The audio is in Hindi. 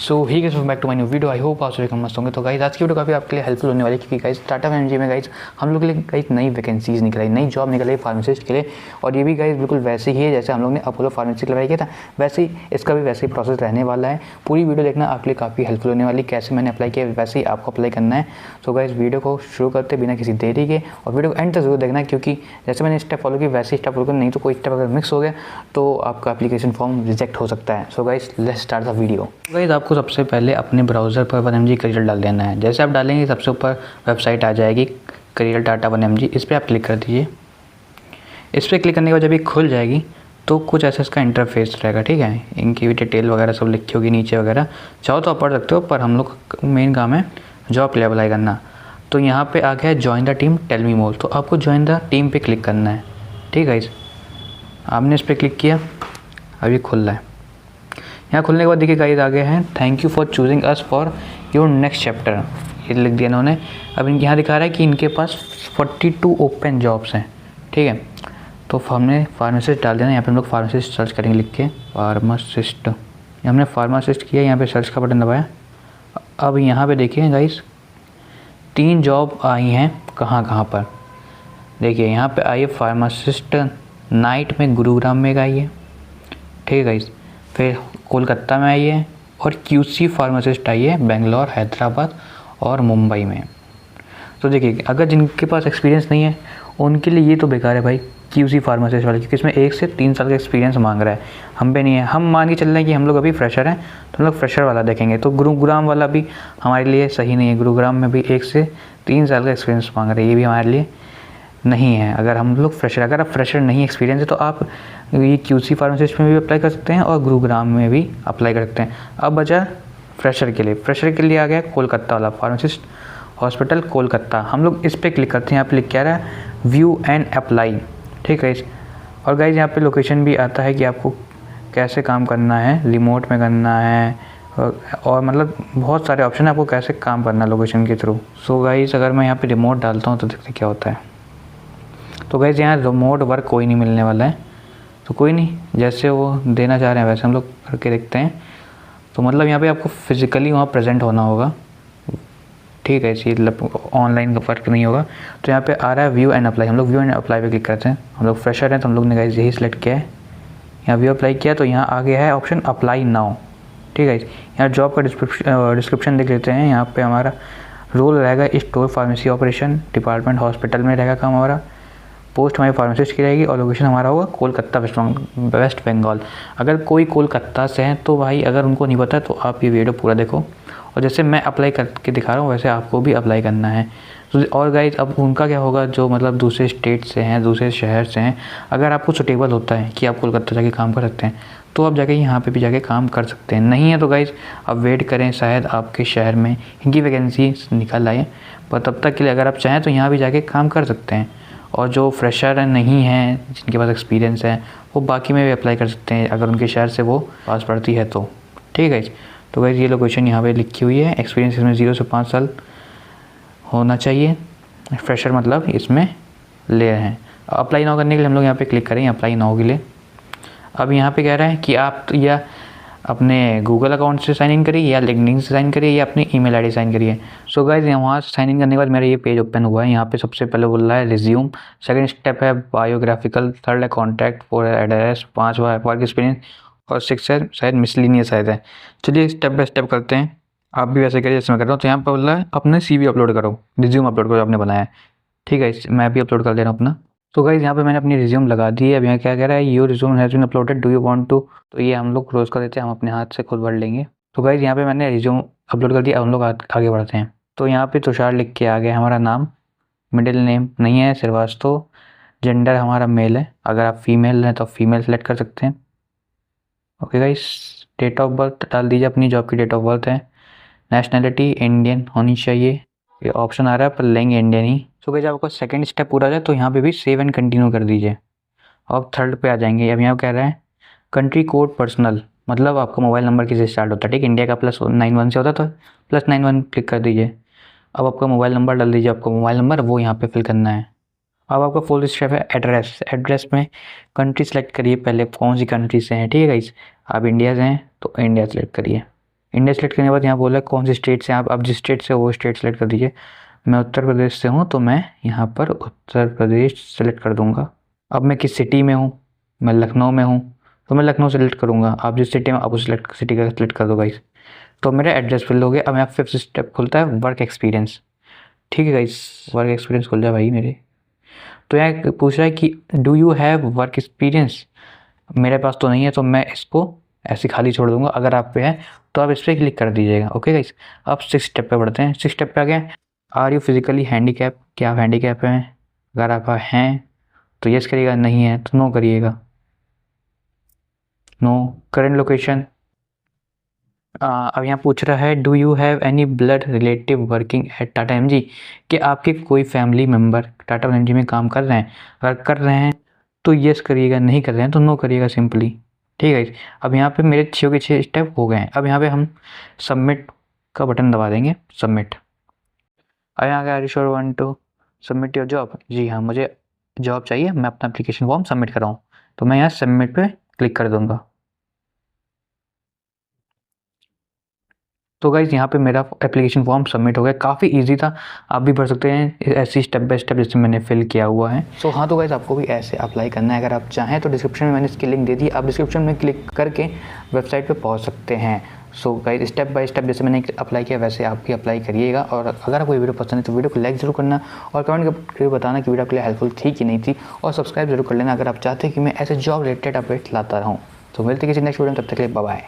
So hi guys welcome back to my new video. I hope आप सभी मस्त होंगे। तो गाइस आज की वीडियो काफ़ी आपके लिए हेल्पफुल होने वाली है, क्योंकि गाइस टाटा एनर्जी में गाइस हम लोग के लिए गाइस नई वैकेंसीज निकल आई, नई जॉब निकल आई फार्मासिस्ट के लिए। और ये भी गाइस बिल्कुल वैसे ही है जैसे हम लोग ने अपोलो फार्मेसी करवाई किया था, वैसे ही इसका भी वैसे ही प्रोसेस रहने वाला है। पूरी वीडियो देखना आपके लिए काफ़ी हेल्पफुल होने वाली, कैसे मैंने अप्लाई किया वैसे ही आपको अप्लाई करना है। सो गाइस वीडियो को शुरू करते बिना किसी देरी के, और वीडियो को एंड तक जरूर देखना, क्योंकि जैसे मैंने स्टेप फॉलो की वैसे ही स्टेप फॉलो करना, नहीं तो कोई स्टेप अगर मिक्स हो गया तो आपका एप्लीकेशन फॉर्म रिजेक्ट हो सकता है। So guys let's start the video. Guys आपको सबसे पहले अपने ब्राउज़र पर 1mg करियर डाल देना है। जैसे आप डालेंगे सबसे ऊपर वेबसाइट आ जाएगी करियर डाटा 1mg, इस पर आप क्लिक कर दीजिए। इस पर क्लिक करने के बाद जब ये खुल जाएगी तो कुछ ऐसा इसका इंटरफेस रहेगा, ठीक है। इनकी भी डिटेल वगैरह सब लिखी होगी नीचे वगैरह, चाहो तो आप पढ़ सकते हो, पर हम लोग मेन काम है जॉब के लिए अप्लाई करना। तो यहाँ पे आ गया है join the team tell me more, तो आपको ज्वाइन द टीम पे क्लिक करना है, ठीक है। आपने इस पर क्लिक किया, अब ये खुल रहा है। यहाँ खुलने के बाद देखिए गाइस आ गया है thank you for choosing us for your next chapter, ये लिख दिया इन्होंने। अब इनके यहाँ दिखा रहा है कि इनके पास 42 ओपन जॉब्स हैं, ठीक है। तो हमने फार्मासिस्ट डाल देना। यहाँ पे हम लोग फार्मासिस्ट सर्च करेंगे लिख के, फार्मासिस्ट। हमने फार्मासिस्ट किया, यहाँ पे सर्च का बटन दबाया। अब यहाँ पे देखिए गाइस 3 जॉब आई हैं, कहाँ पर देखिए। यहाँ पे आई है फार्मासिस्ट नाइट में गुरुग्राम में आई है, ठीक है गाइस। फिर कोलकाता में आई है, और QC फार्मासिस्ट आई है बेंगलोर, हैदराबाद और मुंबई में। तो देखिए अगर जिनके पास एक्सपीरियंस नहीं है उनके लिए ये तो बेकार है भाई QC फार्मासिस्ट वाले, क्योंकि इसमें 1 से 3 साल का एक्सपीरियंस मांग रहा है। हम पे नहीं है, हम मान के चल रहे हैं कि हम लोग अभी फ्रेशर हैं, तो हम लोग फ्रेशर वाला देखेंगे। तो गुरुग्राम वाला भी हमारे लिए सही नहीं है। गुरुग्राम में भी 1 से 3 साल का एक्सपीरियंस मांग रहे हैं, ये भी हमारे लिए नहीं है। अगर हम लोग फ्रेशर, अगर आप फ्रेशर नहीं एक्सपीरियंस है तो आप ये QC फार्मासिस्ट में भी अप्लाई कर सकते हैं और गुरुग्राम में भी अप्लाई कर सकते हैं। अब बचा फ्रेशर के लिए। फ्रेशर के लिए आ गया कोलकाता वाला फार्मासिस्ट हॉस्पिटल कोलकाता। हम लोग इस पर क्लिक करते हैं। यहाँ पे लिख क्या रहा है व्यू एंड अप्लाई, ठीक है। और गाइज यहाँ पे लोकेशन भी आता है कि आपको कैसे काम करना है, रिमोट में करना है, और मतलब बहुत सारे ऑप्शन है आपको कैसे काम करना है लोकेशन के थ्रू। सो गाइज अगर मैं यहाँ पे रिमोट डालता हूँ तो देखते क्या होता है। तो गाइज यहाँ रिमोट वर्क कोई नहीं मिलने वाला है, तो कोई नहीं, जैसे वो देना चाह रहे हैं वैसे हम लोग करके देखते हैं। तो मतलब यहाँ पे आपको फिज़िकली वहाँ प्रेजेंट होना होगा, ठीक है। इसी ऑनलाइन का फ़र्क नहीं होगा। तो यहाँ पे आ रहा है व्यू एंड अप्लाई, हम लोग व्यू एंड अप्लाई पे क्लिक करते हैं। हम लोग फ्रेशर हैं तो हम लोग ने गाइज यही सिलेक्ट किया है। यहाँ व्यू अप्लाई किया तो यहाँ आ गया है ऑप्शन अप्लाई नाउ, ठीक है। यहाँ जॉब का डिस्क्रिप्शन देख लेते हैं। यहाँ पे हमारा रोल रहेगा store pharmacy operation department hospital में रहेगा काम हमारा। पोस्ट हमारी फार्मासिस्ट की रहेगी, और लोकेशन हमारा होगा कोलकाता वेस्ट बंगाल। अगर कोई कोलकाता से हैं तो भाई अगर उनको नहीं पता तो आप ये वीडियो पूरा देखो, और जैसे मैं अप्लाई करके दिखा रहा हूँ वैसे आपको भी अप्लाई करना है। तो और गाइज अब उनका क्या होगा जो मतलब दूसरे स्टेट से हैं, दूसरे शहर से हैं। अगर आपको सूटेबल होता है कि आप कोलकाता जाके काम कर सकते हैं तो आप जाके यहाँ पे भी जाके काम कर सकते हैं। नहीं है तो गाइज अब वेट करें, शायद आपके शहर में इनकी वैकेंसी निकल आए, पर तब तक के लिए अगर आप चाहें तो यहाँ भी जाके काम कर सकते हैं। और जो फ्रेशर नहीं हैं, जिनके पास एक्सपीरियंस है, वो बाकी में भी अप्लाई कर सकते हैं अगर उनके शहर से वो पास पड़ती है तो, ठीक है। तो गाइस ये लोकेशन यहाँ पे लिखी हुई है। एक्सपीरियंस इसमें 0 से 5 साल होना चाहिए, फ्रेशर मतलब इसमें ले रहे हैं। अप्लाई नाउ करने के लिए हम लोग यहाँ पे क्लिक करें अप्लाई नाउ के लिए। अब यहाँ पे कह रहा है कि आप या अपने गूगल अकाउंट से साइन इन करिए, या लिंक्डइन से साइन करिए, या अपनी ईमेल आईडी साइन करिए। सो गाइज वहाँ से साइन इन करने के बाद मेरा ये पेज ओपन हुआ है। यहाँ पे सबसे पहले बोल रहा है रिज्यूम, सेकंड स्टेप है बायोग्राफिकल, थर्ड है कॉन्टैक्ट, फोर्थ है एड्रेस, 5वां है वर्क एक्सपीरियंस, और 6 है शायद मिसलिनियस शायद है। चलिए स्टेप बाय स्टेप करते हैं, आप भी वैसे करिए जैसे मैं कर रहा हूँ। तो यहाँ पर बोल रहा है अपने CV अपलोड करो, रिज्यूम अपलोड करो आपने बनाया है, ठीक है। मैं भी अपलोड कर दे रहा हूँ अपना। तो गाइज यहाँ पे मैंने अपनी रिज्यूम लगा दी है। अब यहाँ क्या कह रहा है your resume has been uploaded, do you want to, तो ये हम लोग क्लोज कर देते हैं, हम अपने हाथ से खुद भर लेंगे। तो गाइज यहाँ पे मैंने रिज्यूम अपलोड कर दिया। अब हम लोग आगे बढ़ते हैं। तो यहाँ पे तुषार लिख के आ गया हमारा नाम, मिडिल नेम नहीं है श्रीवास्तव, जेंडर हमारा मेल है, अगर आप फीमेल हैं तो फीमेल सेलेक्ट कर सकते हैं, okay guys. Date of birth डाल दीजिए अपनी, जॉब की डेट ऑफ बर्थ है। नेशनैलिटी इंडियन होनी चाहिए, ये ऑप्शन आ रहा है पर लेंगे इंडियन ही। सो गाइस आपका सेकंड स्टेप पूरा जाए तो यहाँ पे भी सेव एंड कंटिन्यू कर दीजिए। अब थर्ड पे आ जाएंगे। अब यहाँ कह रहा है कंट्री कोड पर्सनल, मतलब आपका मोबाइल नंबर किससे स्टार्ट होता है, ठीक। इंडिया का +91 से होता है तो +91 क्लिक कर दीजिए। अब आपका मोबाइल नंबर डाल दीजिए, आपका मोबाइल नंबर वो यहाँ पे फिल करना है। अब आपका फुल स्टेप है एड्रेस। एड्रेस में कंट्री सेलेक्ट करिए, पहले कौन सी कंट्री से हैं, ठीक है गाइस। आप इंडिया से हैं तो इंडिया सेलेक्ट करिए। इंडिया सेलेक्ट करने के बाद यहाँ बोला कौन सी स्टेट से आप जिस स्टेट से वो स्टेट सेलेक्ट कर दीजिए। मैं उत्तर प्रदेश से हूँ तो मैं यहाँ पर उत्तर प्रदेश सेलेक्ट कर दूँगा। अब मैं किस सिटी में हूँ, मैं लखनऊ में हूँ तो मैं लखनऊ सेलेक्ट करूँगा। आप जिस सिटी में आप उस सिटी का सेलेक्ट कर दो गाइस। तो मेरा एड्रेस फिल हो गया। अब यहाँ 5th स्टेप खुलता है वर्क एक्सपीरियंस। ठीक है गाइस, वर्क एक्सपीरियंस खुल जाए भाई मेरे। तो यहाँ पूछ रहा है कि do you have work experience. मेरे पास तो नहीं है तो मैं इसको ऐसे खाली छोड़ दूंगा। अगर आप पे है तो आप इस पर क्लिक कर दीजिएगा। ओके गाइस, अब 6 स्टेप पे बढ़ते हैं। 6 स्टेप पे आ गए, आर यू फिजिकली हैंडीकैप, क्या आप हैंडीकैप हैं। अगर आप हैं तो यस करिएगा, नहीं है तो नो करिएगा। नो। करेंट लोकेशन, अब यहाँ पूछ रहा है do you have any blood relative working at Tata MG, कि आपके कोई फैमिली मेम्बर टाटा एमजी में काम कर रहे हैं। अगर कर रहे हैं तो यस करिएगा, नहीं कर रहे हैं तो नो करिएगा सिंपली। ठीक है। अब यहाँ पे मेरे 6 के 6 स्टेप हो गए हैं। अब यहाँ पे हम सबमिट का बटन दबा देंगे, सबमिट। अब यहाँ आगे sure want to submit your job, जी हाँ मुझे जॉब चाहिए, मैं अपना एप्लीकेशन फॉर्म सबमिट कर रहा हूँ। तो मैं यहाँ सबमिट पे क्लिक कर दूँगा। तो गाइज़ यहाँ पे मेरा एप्लीकेशन फॉर्म सबमिट हो गया। काफ़ी इजी था, आप भी भर सकते हैं ऐसे स्टेप बाय स्टेप जैसे मैंने फिल किया हुआ है। सो हाँ, तो गाइज़ आपको भी ऐसे अप्लाई करना है। अगर आप चाहें तो डिस्क्रिप्शन में मैंने इसकी लिंक दे दी, आप डिस्क्रिप्शन में क्लिक करके वेबसाइट पे पहुँच सकते हैं। So guys step by step जैसे मैंने अप्लाई किया वैसे आप भी अप्लाई करिएगा। और अगर आपको वीडियो पसंद है तो वीडियो को लाइक ज़रूर करना और कमेंट करके बताना कि वीडियो आपके लिए हेल्पफुल थी कि नहीं थी। और सब्सक्राइब जरूर कर लेना अगर आप चाहते हैं कि मैं ऐसे जॉब रिलेटेड अपडेट लाता रहूँ। तो मिलते किसी नेक्स्ट वीडियो में, तब तक के लिए बाय बाय।